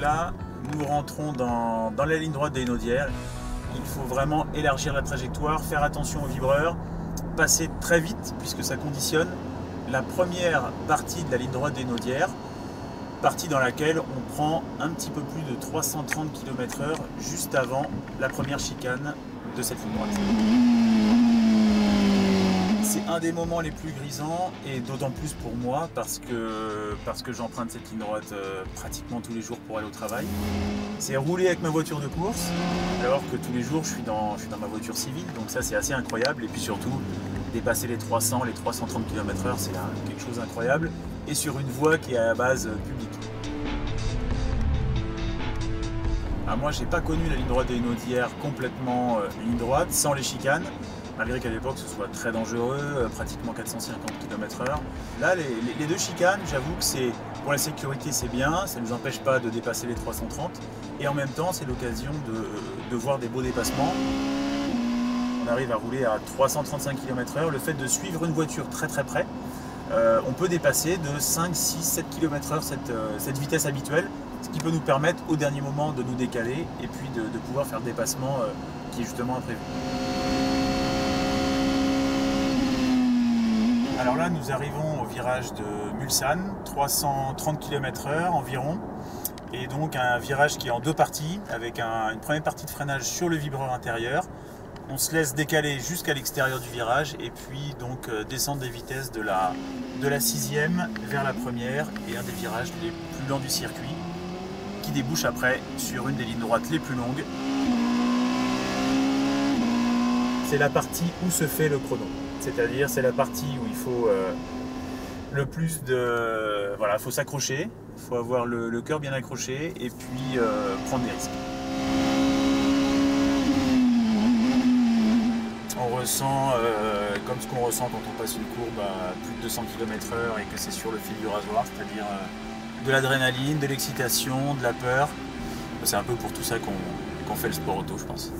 là, nous rentrons dans la ligne droite des Hénaudières. Il faut vraiment élargir la trajectoire, faire attention aux vibreurs, passer très vite puisque ça conditionne la première partie de la ligne droite des Hénaudières, partie dans laquelle on prend un petit peu plus de 330 km/h juste avant la première chicane de cette ligne droite. C'est un des moments les plus grisants et d'autant plus pour moi parce que j'emprunte cette ligne droite pratiquement tous les jours pour aller au travail. C'est rouler avec ma voiture de course alors que tous les jours je suis dans ma voiture civile, donc ça c'est assez incroyable. Et puis surtout dépasser les 300, les 330 km/h, c'est quelque chose d'incroyable et sur une voie qui est à la base publique. Alors moi j'ai pas connu la ligne droite des Hénaudières complètement ligne droite, sans les chicanes. Malgré qu'à l'époque ce soit très dangereux, pratiquement 450 km/h. Là, les deux chicanes, j'avoue que c'est pour la sécurité c'est bien, ça ne nous empêche pas de dépasser les 330. Et en même temps, c'est l'occasion de voir des beaux dépassements. On arrive à rouler à 335 km/h. Le fait de suivre une voiture très près, on peut dépasser de 5, 6, 7 km/h cette vitesse habituelle, ce qui peut nous permettre au dernier moment de nous décaler et puis de pouvoir faire le dépassement qui est justement imprévu. Alors là, nous arrivons au virage de Mulsanne, 330 km/h environ, et donc un virage qui est en deux parties, avec une première partie de freinage sur le vibreur intérieur. On se laisse décaler jusqu'à l'extérieur du virage, et puis donc descendre des vitesses de la 6e vers la première, et un des virages les plus lents du circuit, qui débouche après sur une des lignes droites les plus longues. C'est la partie où se fait le chrono. C'est-à-dire c'est la partie où il faut le plus de... Voilà, il faut s'accrocher, il faut avoir le cœur bien accroché et puis prendre des risques. On ressent comme ce qu'on ressent quand on passe une courbe à plus de 200 km/h et que c'est sur le fil du rasoir, c'est-à-dire de l'adrénaline, de l'excitation, de la peur. C'est un peu pour tout ça qu'on fait le sport auto, je pense.